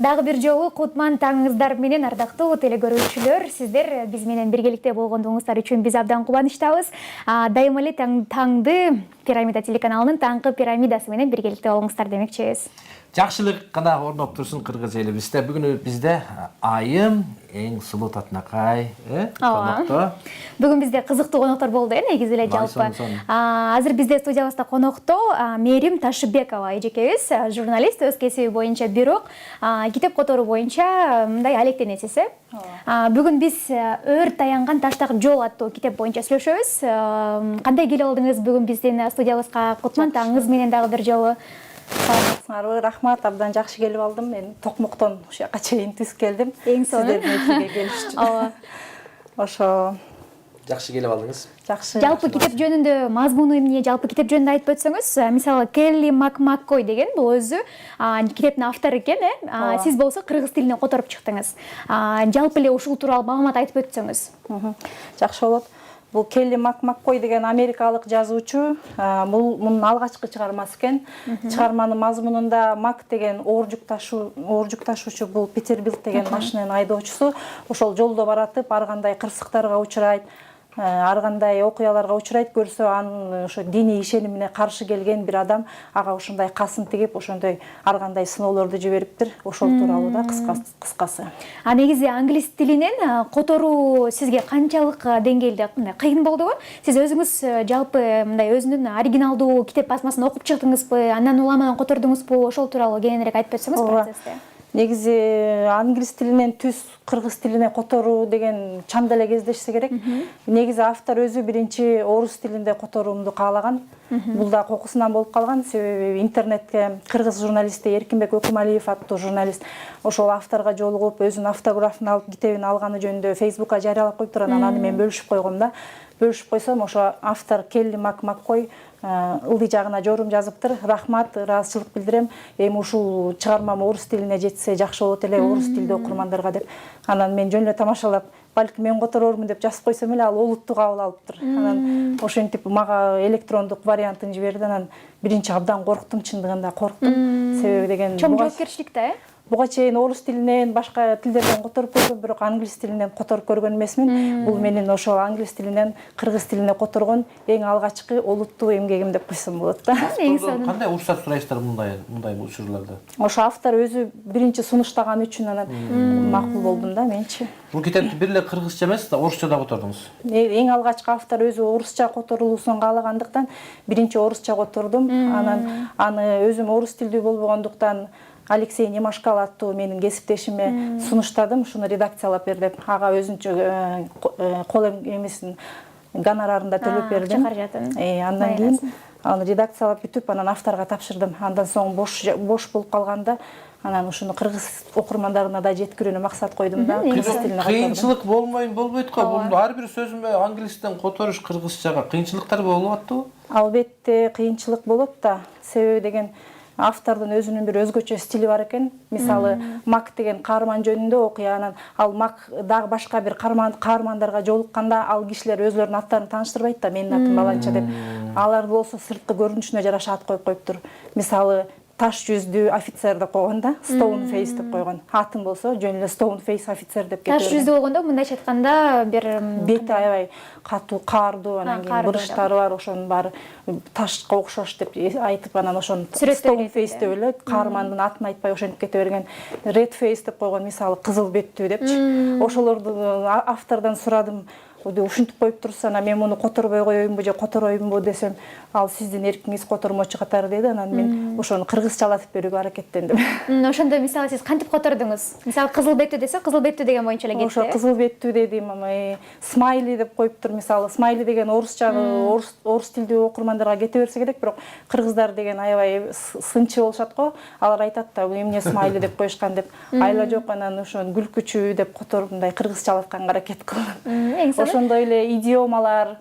Дагы бир жолу кутман таңыңыздар менен, ардактуу телекөрүүчүлөр. Сиздер биз менен биргеликте болгондугуңуздар үчүн биз абдан кубанычтабыз. Дайыма эле таңды Пирамида телеканалынын таңкы пирамидасы менен биргеликте болуңуздар демекчибиз. Жакшылык гана орноп турсун кыргыз элибизде. Бүгүн бизде айым, эң сулуу татынакай, конокто. Бүгүн бизде кызыктуу коноктор болду, негизи эле жалпы. Азыр бизде студиябызда конокто Мээрим Ташыбекова эжекебиз, журналист, өз кесиби боюнча бирок китеп которуу боюнча мындай алектенесиз, Бүгүн биз Өр таянган таштак жол аттуу китеп боюнча сүйлөшөбүз. Кандай келип алдыңыз бүгүн биздин студиябызга? Кутман таңыңыз менен дагы бир жолу. Саламатсыңарбы? Рахмат, абдан жакшы келип алдым. Мен Токмоктон ушул жака чейин түз келдим. Эң сонун. Сиздердин эфирге келиш үчүн. Ошо Жакшы келип алдыңыз. Жакшы. Жалпы китеп жөнүндө мазмуну эмне? Жалпы китеп жөнүндө айтып өтсөңүз, мисалы Келли Маккой деген бул өзү китептин автору экен, Сиз болсо кыргыз тилине которуп чыктыңыз. Жалпы эле ушул тууралуу маалымат айтып өтсөңүз. Жакшы болот. Бул Келли Маккой деген америкалык жазуучу, мунун алгачкы чыгармасы экен. Чыгарманын мазмунунда Мак деген ооржук ташуучу, бул Петербилд деген машинанын айдоочусу, ошол жолдо баратып, ар кандай кырсыктарга учурайт, ар кандай окуяларга учурайт, көрсө анын ошо диний ишенимине каршы келген бир адам ага ушундай касын тигип, ошондой ар кандай сыноолорду жибериптир. Ошол тууралуу да кыскасы. Негизи англис тилинен которуу сизге канчалык деңгээлде кыйын болдубу? Сиз өзүңүз жалпы мындай өзүнүн оригиналдуу китеп басмасын окуп чыктыңызбы, андан уламан котордуңузбу? Ошол тууралуу кененирээк айтып өтсөңүз процессте. Негизи англис тилинен түз кыргыз тилине которуу деген чанда эле кездешсе керек. Негизи автор өзү биринчи орус тилинде которуумду каалаган. Бул да кокусунан болуп калган. Себеби интернетке кыргыз журналисти Эркинбек Өкүмалиев аттуу журналист ошол авторго жолугуп, өзүнүн автографын алып, китебин алганы жөнүндө Facebookка жарыялап коюптур. Аны мен бөлүшүп койгом да. Бөлүшүп койсом, ошо автор Келли Маккой ылдый жагына жорум жазыптыр. Рахмат, ыраазычылык билдирем. Эми ушул чыгармам орус тилине жетсе жакшы болот эле, орус тилдүү окурмандарга деп. Анан мен жөн эле тамашалап, балким мен которормун деп жазып койсом эле, ал олуттуу кабыл алыптыр. Анан ошентип мага электрондук вариантын жиберди. Анан биринчи абдан корктум, чындыгында корктум. Себеби деген чоң жоопкерчилик да, Буга чейин орус тилинен, башка тилдерден которуп көргөм, бирок англис тилинен которуп көргөн эмесмин. Бул менин ошо англис тилинен кыргыз тилине которгон эң алгачкы олуттуу эмгегим деп койсом болот да. Кандай уруксат сурайсыздар мындай учурларда? Ошо автор өзү биринчи сунуштаган үчүн анан макул болдум да менчи. Бул китепти бир эле кыргызча эмес, орусча да котордуңуз. Эң алгачкы автор өзү орусча которулуусун каалагандыктан биринчи орусча котордум. Анан аны өзүм орус тилдүү болбогондуктан Алексей Немашкал аттуу менин кесиптешиме сунуштадым, ушуну редакциялап бер деп. Ага өзүнчө кол эмесин гонорарында төлөп бердим. Андан кийин аны редакциялап бүтүп, анан авторго тапшырдым. Андан соң бош болуп калганда, анан ушуну кыргыз окурмандарына да жеткирүүнү максат койдум да. Кыйынчылык болбойт го. Бул ар бир сөзүмө англистен которуш кыргызчага кыйынчылыктар болуп аттыбы? Албетте кыйынчылык болот да. Себеби деген автордун өзүнүн бир өзгөчө стили бар экен. Мисалы, Мак деген каарман жөнүндө окуя, анан ал Мак дагы башка бир каармандарга жолукканда ал кишилер өзлөрүнүн аттарын тааныштырбайт да, менин атым баланча деп. Алар болсо сырткы көрүнүшүнө жараша ат коюп коюптур. Мисалы, таш жүздүү офицер деп койгон да, Stone Face деп койгон. Атын болсо жөн эле Stone Face офицер деп кетет. Таш жүздүү болгондо мындайча айтканда бир бети аябай катуу, каардуу, анан кийин буручтары бар, ошонун баары ташка окшош деп айтып, анан ошону Stone Face деп эле каармандын атын айтпай ошентип кете берген. Red Face деп койгон, мисалы кызыл беттүү депчи. Ошолорду автордон сурадым. Ушинтип коюп турса, мен муну которбой коеюнбу же которойбунбу десем, ал сиздин эркиңиз Котормочу катары деди. Анан мен ошону кыргызчалатып берүүгө аракеттендим. Ошондо мисалы сиз кантип котордуңуз? Мисалы кызыл беттүү десе, кызыл беттүү деген боюнча эле кетти. Ошо кызыл беттүү дедим, смайли деп коюптур. Мисалы, смайли деген орус тилдүү окурмандарга кете берсе керек, бирок кыргыздар деген аябай сынчы болушат го. Алар айтат да, эмне смайли деп коюшкан деп. Айла жок, анан ошону күлкүчүү деп которуп, мындай кыргызчалатканга аракет кылдым. Ошондой эле идиомалар,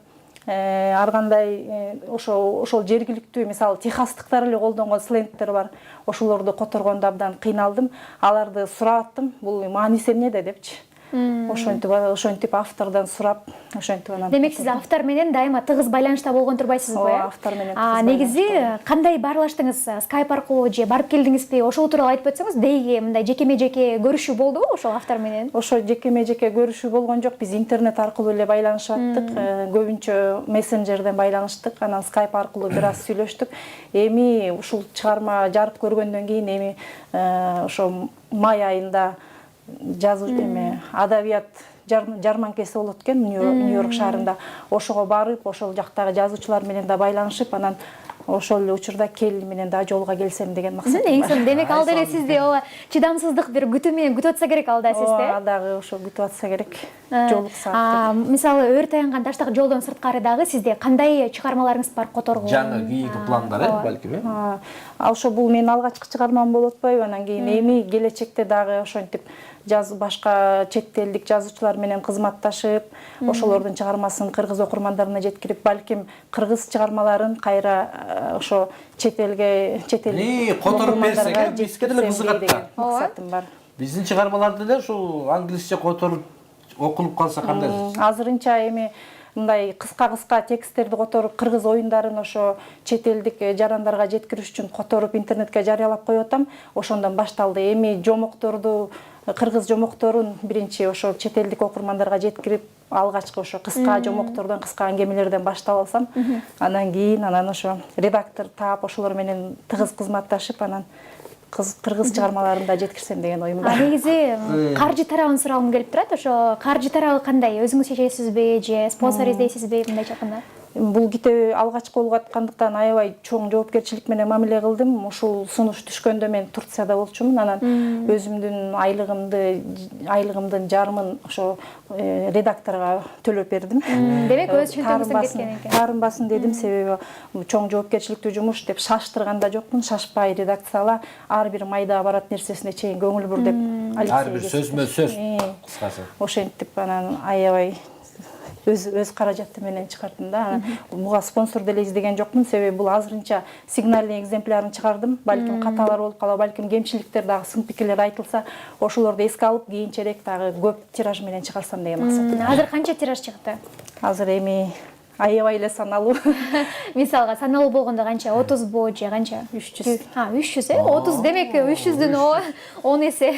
ар кандай ошол жергиликтүү, мисалы техастыктар эле колдонгон сленгтер бар. Ошолорду которгондо абдан кыйналдым. Аларды сурап аттым, бул мааниси эмнеде депчи. ошентип автордон сурап ошентип анан. Демек сиз автор менен дайыма тыгыз байланышта болгон турбайсызбы? Ооба, автор менен тыгыз Негизи кандай баарлаштыңыз? Skype аркылуу же барып келдиңизби? Ошол тууралуу айтып өтсөңүз, дейги мындай жекеме-жеке көрүшүү болдубу ошол автор менен? Ошо жекеме-жеке көрүшүү болгон жок. Биз интернет аркылуу эле байланышып аттык. Көбүнчө мессенджерден байланыштык. Анан Skype аркылуу бир аз сүйлөштүк. Эми ушул чыгарма жарык көргөндөн кийин эми ошо май айында жазуу адабият жарманкеси болот экен Нью-Йорк шаарында. Ошого барып, ошол жактагы жазуучулар менен да байланышып, анан ошол эле учурда кел менен да жолго келсем деген максатым бар. Демек ал деле сизди чыдамсыздык бир күтүү менен күтүп атса керек ал да сизде. Ооба, дагы ошо күтүп атса керек. Жолукса. Мисалы, өрт аянган таштак жолдон сырткары дагы сизде кандай чыгармаларыңыз бар которгон? Жаңы кийинки пландар балким. Ошо бул менин алгачкы чыгармам болуп атпайбы? Анан кийин эми келечекте дагы ошентип башка чет элдик жазуучулар менен кызматташып, ошолордун чыгармасын кыргыз окурмандарына жеткирип, балким кыргыз чыгармаларын кайра ошо чет элге которуп берсек, бизге деле кызыгат да. Максатым бар. Биздин чыгармаларды деле ушул англисче которуп окулуп калса кандай? Азырынча эми мындай кыска тексттерди которуп, кыргыз оюндарын ошо чет элдик жарандарга жеткириш үчүн которуп интернетке жарыялап коюп атам. Ошондон башталды. Эми жомокторду, кыргыз жомокторун биринчи ошо чет элдик окурмандарга жеткирип, алгачкы ошо кыска жомоктордон, кыска аңгемелерден баштап алсам, анан кийин ошо редактор таап, ошолор менен тыгыз кызматташып, анан кыргыз чыгармаларын да жеткирсем деген оюм бар. Негизи каржы тарабын сурагым келип турат. Ошо каржы тарабы кандай? Өзүңүз чечесизби же спонсор издейсизби мындай чакында? Бул китеп алгачкы болуп аткандыктан аябай чоң жоопкерчилик менен мамиле кылдым. Ушул сунуш түшкөндө мен Турцияда болчумун. Анан өзүмдүн айлыгымдын жарымын ошо редакторго төлөп бердим. Демек өз чөнтөгүңүздөн кеткен экен. Таарынбасын дедим, себеби чоң жоопкерчиликтүү жумуш деп шаштырган да жокмун. Шашпай редакцияла ар бир майда барат нерсесине чейин көңүл бур деп ар бир сөзмө сөз кыскасы. Ошентип анан аябай өз каражаты менен чыгардым да. Буга спонсор деле издеген жокмун, себеби бул азырынча сигнальный экземплярын чыгардым. Балким каталар болуп калат, балким кемчиликтер дагы, сын пикирлер айтылса, ошолорду эске алып, кийинчерээк дагы көп тираж менен чыгарсам деген максатым. Азыр канча тираж чыкты? Азыр эми аябай эле саналуу. Мисалга саналуу болгондо канча? 30бу же канча? 300. 300 30 демек 300дөн 10 эсе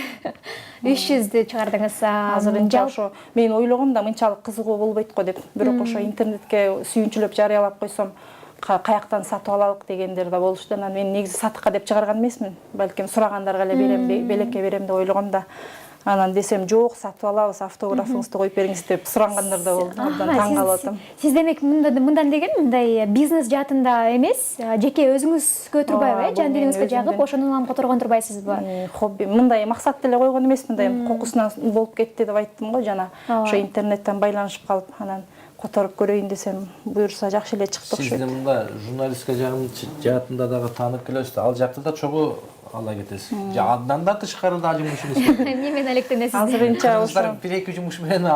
300дү чыгардыңыз. Азырынча ошо мен ойлогом да мынчалык кызыгуу болбойт го деп. Бирок ошо интернетке сүйүнчүлөп жарыялап койсом, каяктан сатып алалык дегендер да болушту. Анан мен негизи сатыкка деп чыгарган эмесмин. Балким сурагандарга эле берем, белекке берем деп ойлогом да. Анан десем, жок, сатып алабыз, автографыңызды коюп бериңиз деп сурангандар да болду. Абдан таң калып атам. Сиз демек мындан деген мындай бизнес жаатында эмес, жеке өзүңүзгө турбайбы, жан дилиңизге жагып, ошондон улам которгон турбайсызбы? Хобби. Мындай максат деле койгон эмес, мындай кокусунан болуп кетти деп айттым го жана. Ошо интернеттен байланышып калып, анан которуп көрөйүн десем, буюрса жакшы эле чыкты окшойт. Сиз мында журналистика жаатында дагы таанып келесиз, ал жакта да чогуу ала кетесиз. Андан да тышкары да жумуш эмес. Эмне менен алектенесиз? Азырынча ошо бир-эки жумуш менен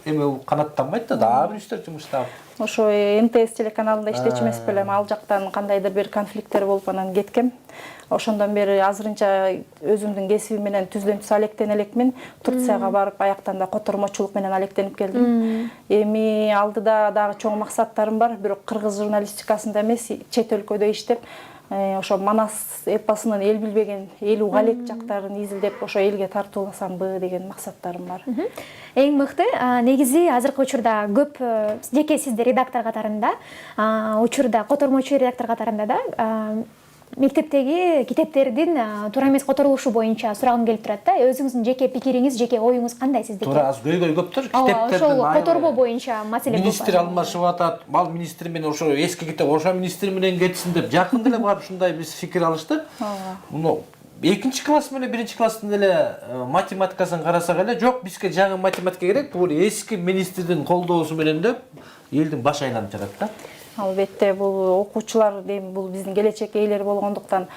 эме канаттанбайт да, дагы бир иштер жумуштап. Ошо МТС телеканалында иштечү эмес белем, ал жактан кандайдыр бир конфликттер болуп анан кеткем. Ошондон бери азырынча өзүмдүн кесибим менен түздөн-түз алектене элекмин. Турцияга барып, аяктан да котормочулук менен алектенип келдим. Эми алдыда дагы чоң максаттарым бар, бирок кыргыз журналистикасында эмес, чет өлкөдө иштеп, ошо Манас эпосунун эл билбеген, эл угалек жактарын изилдеп, ошо элге тартууласамбы деген максаттарым бар. Эң мыкты, негизи азыркы учурда көп жеке сизде редактор катарында, учурда Котормочу редактор катарында да мектептеги китептердин туура эмес которулушу боюнча сурагым келип турат да. Өзүңүздүн жеке пикириңиз, жеке оюңуз кандай сиздики? Туура аз көйгөйгөптөр китептердин. Ошол которбоо боюнча маселе болуп министр алмашып атат, ал министр менен ошо эски китеп ошо министр менен кетсин деп жакын деле барып ушундай биз фикир алыштык. Муну экинчи класс менен биринчи класстын деле математикасын карасак эле, жок, бизге жаңы математика керек, бул эски министрдин колдоосу менен деп элдин башы айланып жатат да. Албетте, бул окуучулар дейм, бул биздин келечек ээлери болгондуктан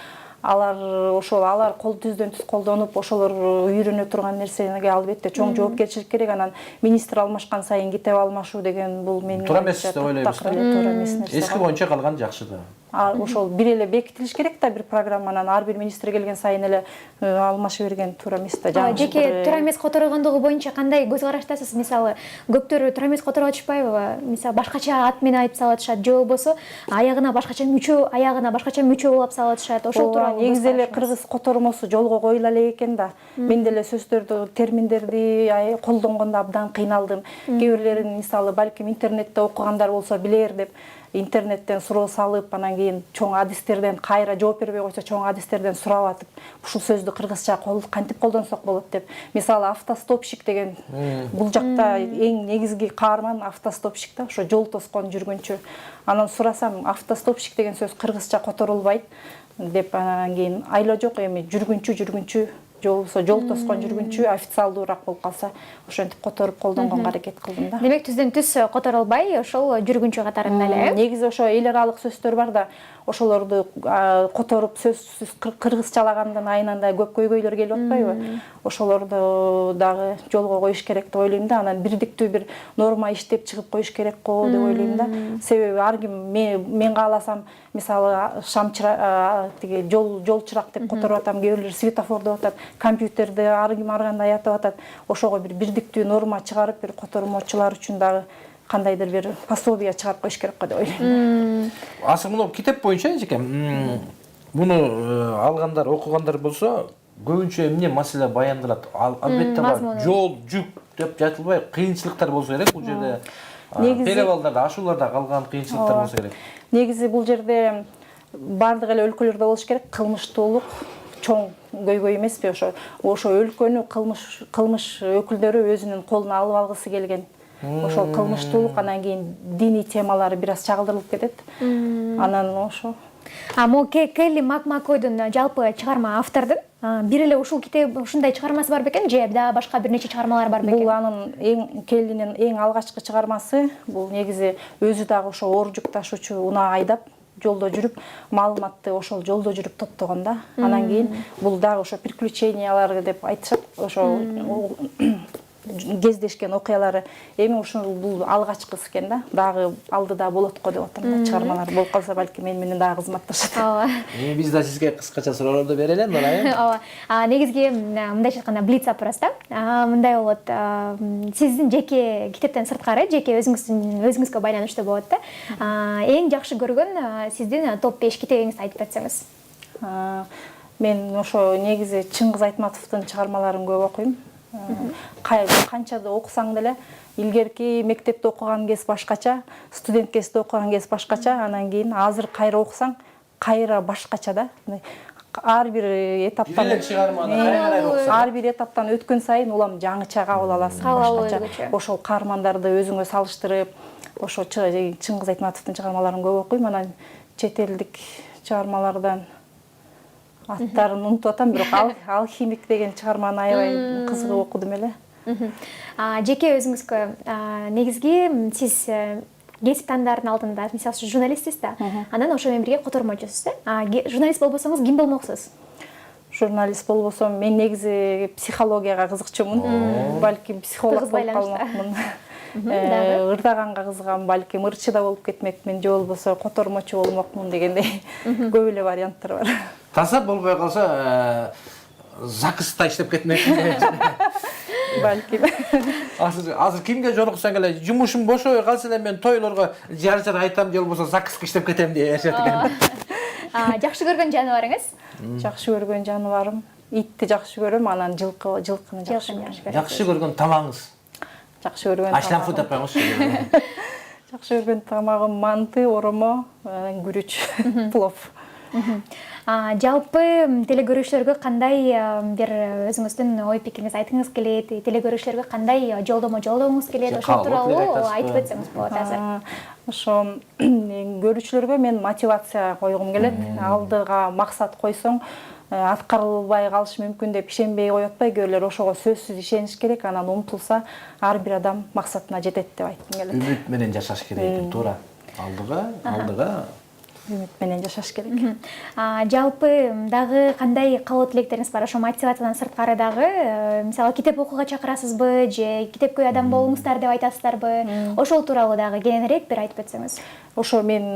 алар кол түздөн-түз колдонуп, ошолор үйрөнө турган нерсеге албетте чоң жоопкерчилик керек. Анан министр алмашкан сайын китеп алмашуу деген бул менин туура эмес деп ойлойбуз. Туура эмес нерсе. Эски боюнча калган жакшы да. ошол бир эле бекитилиш керек да, бир программанан ар бир министр келген сайын эле алмашып берген туура эмес да. Жеке туура эмес которгондугу боюнча кандай көз караштасыз? Мисалы, көптөр туура эмес которуп атышпайбы? Мисалы, башкача ат менен айтып салып атышат, же болбосо аягына башкача мүчө улап салып атышат. Ошол тууралуу негизи эле кыргыз котормосу жолго коюла элек экен да. Мен деле сөздөрдү, терминдерди колдонгондо абдан кыйналдым. Кээ бирлерин мисалы балким интернетте окугандар болсо билер деп интернеттен суроо салып, анан кийин чоң адистерден кайра жооп бербей койсо чоң адистерден сурап атып, ушул сөздү кыргызча кантип колдонсок болот деп. Мисалы автостопщик деген бул жакта эң негизги каарман автостопщик да, ошо жол тоскон жүргүнчү. Анан сурасам, автостопщик деген сөз кыргызча которулбайт деп, анан кийин айла жок, эми жүргүнчү жол тоскон жүргүнчү официалдуураак болуп калса, ошентип которуп колдонгонго аракет кылдым да. Демек түздөн түз которулбай, ошол жүргүнчү катарында эле. Негизи ошо эл аралык сөздөр бар да, ошолорду которуп сөзсүз кыргызчалагандан айнанда көп көйгөйлөр келип атпайбы? Ошолорду дагы жолго коюш керек деп ойлойм да. Анан бирдиктүү бир норма иштеп чыгып коюш керек го деп ойлойм да. Себеби ар ким мен кааласам, мисалы тиги жол чырак деп которуп атам, кээ бирлер светофор деп атат, компьютерди ар ким ар кандай атап атат. Ошого бир бирдиктүү норма чыгарып, бир котормочулар үчүн дагы кандайдыр бир пособие чыгарып коюш керек го деп ойлойм. Асыл мына китеп боюнча жеке муну алгандар, окугандар болсо көбүнчө эмне маселе баяндалат? Албетте бар жол, жүк деп жатылбай, кыйынчылыктар болсо керек бул жерде. Перевалдарда, ашууларда калган кыйынчылыктар болсо керек. Негизи бул жерде бардык эле өлкөлөрдө болуш керек, кылмыштуулук чоң көйгөй эмеспи? Ошо өлкөнү кылмыш өкүлдөрү өзүнүн колуна алып алгысы келген. Ошол кылмыштуулук, анан кийин диний темалары бир аз чагылдырылып кетет. Анан ошо. Мо Келли Макмакойдун жалпы чыгарма автордун бир эле ушул китеп ушундай чыгармасы бар бекен, же да башка бир нече чыгармалар бар бекен? Бул анын Келлинин эң алгачкы чыгармасы. Бул негизи өзү дагы ошо оор жүк ташуучу унаа айдап, жолдо жүрүп, маалыматты ошол жолдо жүрүп топтогон да. Анан кийин бул дагы ошо приключениялар деп айтышат. Ошо кездешкен окуялары. Эми ушул бул алгачкысы экен да. Дагы алдыда болот го деп атам да, чыгармалар болуп калса балки мен менен дагы кызматташат. Ооба. Биз да сизге кыскача суроолорду берели, Нурайым. Ооба. Негизги мындайча айтканда блиц опрос да. Мындай болот. Сиздин жеке китептен сырткары, жеке өзүңүзгө байланыштуу болот да. Эң жакшы көргөн сиздин топ 5 китебиңизди айтып берсеңиз. Мен ошо негизи Чыңгыз Айтматовдун чыгармаларын көп окуйм. Канча да окусаң деле, илгерки мектепте окуган кез башкача, студент кезде окуган кез башкача, анан кийин азыр кайра окусаң, кайра башкача да. Ар бир этаптан өткөн сайын улам жаңыча кабыл аласың, башкача. Ошол каармандарды өзүңө салыштырып, ошо Чыңгыз Айтматовдун чыгармаларын көп окуйм. Анан чет элдик чыгармалардан аттарын унутуп атам, бирок Алхимик деген чыгарманы аябай кызыгып окудум эле. Жеке өзүңүзгө негизги сиз кесип тандардын алдында, мисалы журналистсиз да. Анан ошо менен бирге котормочусуз да. Журналист болбосоңуз ким болмоксуз? Журналист болбосом мен негизи психологияга кызыкчумун. Балким психолог болуп калмакмын. Ырдаганга кызыгам, балким ырчы да болуп кетмекмин, же болбосо котормочу болмокмун дегендей көп эле варианттар бар. Таса болбой калса ЗАГСта иштеп кетмекмин. Балким. Азыр кимге жолуксаң эле жумушум бошобой калса эле мен тойлорго жар айтам, же болбосо ЗАГСка иштеп кетем деп айтышат экен. Жакшы көргөн жаныбарыңыз? Жакшы көргөн жаныбарым итти жакшы көрөм, анан жылкыны жакшы көрөм. Жакшы көргөн тамагыңыз? Жакшы көргөн Ашланфу деп коюңузчу. Жакшы көргөн тамагым манты, оромо, күрүч, плов. Жалпы телекөрүүчүлөргө кандай бир өзүңүздүн ой пикириңизди айтыңыз келет, телекөрүүчүлөргө кандай жолдомо жолдогуңуз келет, ошол тууралуу айтып өтсөңүз болот азыр. Ошо көрүүчүлөргө мен мотивация койгум келет. Алдыга максат койсоң, аткарылбай калышы мүмкүн деп ишенбей коюп атпай, көөлөр ошого сөзсүз ишениш керек, анан умтулса ар бир адам максатына жетет деп айткым келет. Үмүт менен жашаш керек, туура. Алдыга үмүт менен жашаш керек. Жалпы дагы кандай каалоо тилектериңиз бар? Ошо мотивациядан сырткары дагы, мисалы китеп окууга чакырасызбы же китепкөй адам болуңуздар деп айтасыздарбы? Ошол тууралуу дагы кененирээк бир айтып өтсөңүз. Ошо мен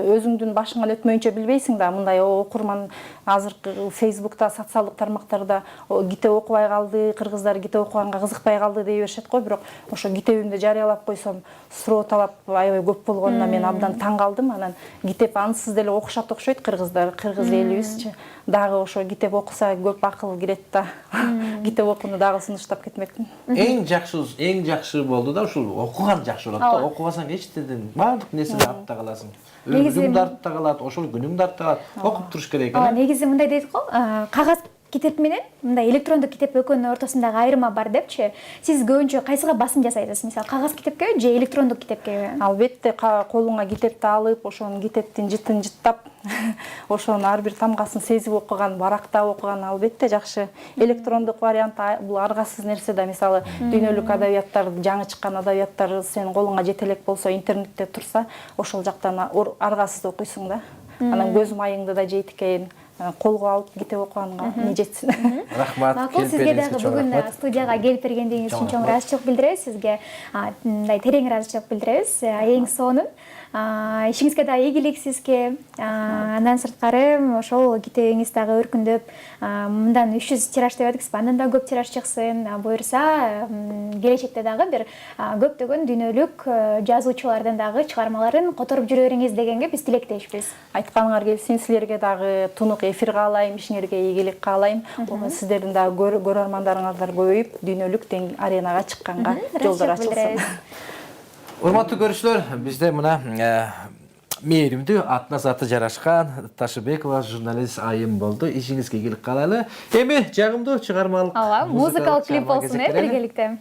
өзүңдүн башыңан өтмөйүнчө билбейсиң да, мындай окурман азыркы Facebook'та, социалдык тармактарда китеп окубай калды, кыргыздар китеп окуганга кызыкпай калды дей беришет го, бирок ошо китебимди жарыялап койсом, суроо талап аябай көп болгонуна мен абдан таң калдым. Анан китеп ансыз деле окушат окшойт кыргыздар, кыргыз элибизчи. Дагы ошо китеп окуса көп акыл кирет да. Китеп окууну дагы сунуштап кетмекмин. Эң жакшы болду да ушул окуган жакшы болот да. Окубасаң эчтеден баардык нерседе артта каласың. Өмүрүң да артта калат, ошол күнүң да артта калат. Окуп туруш керек экен. Негизи мындай дейт го, кагаз китеп менен мындай электрондук китеп экөөнүн ортосундагы айырма бар депчи. Сиз көбүнчө кайсыга басым жасайсыз? Мисалы кагаз китепке же электрондук китепке? Албетте колуңа китепти алып, ошонун китептин жытын жыттап, ошонун ар бир тамгасын сезип окуган, барактап окуган албетте жакшы. Электрондук вариант бул аргасыз нерсе да. Мисалы дүйнөлүк адабияттар, жаңы чыккан адабияттар сенин колуңа жете элек болсо, интернетте турса, ошол жактан аргасыз окуйсуң да. Анан көз майыңды да жейт экен. Колго алып китеп окуганга не жетсин. Рахмат. Макул, сизге дагы бүгүн студияга келип бергендигиңиз үчүн чоң ыраазычылык билдиребиз. Сизге мындай терең ыраазычылык билдиребиз. Эң сонун ишиңизге дагы ийгилик сизге. Андан сырткары ошол китебиңиз дагы өркүндөп, мындан 300 тираж деп атык, андан да көп тираж чыксын. Буюрса, келечекте дагы бир көптөгөн дүйнөлүк жазуучулардын дагы чыгармаларын которуп жүрө бериңиз дегенге биз тилектешпиз. Айтканыңар келсин, силерге дагы тунук эфир каалайм, ишиңерге ийгилик каалайм. Сиздердин дагы көрөрмандарыңыздар көбөйүп, дүйнөлүк аренага чыкканга жолдор ачылсын. Урматтуу көрүүчүлөр, бизде мына мээримдүү атына заты жарашкан Ташыбекова журналист айым болду. Ишиңизге ийгилик каалайлы. Эми жагымдуу чыгармалык музыкалык клип болсун биргеликте.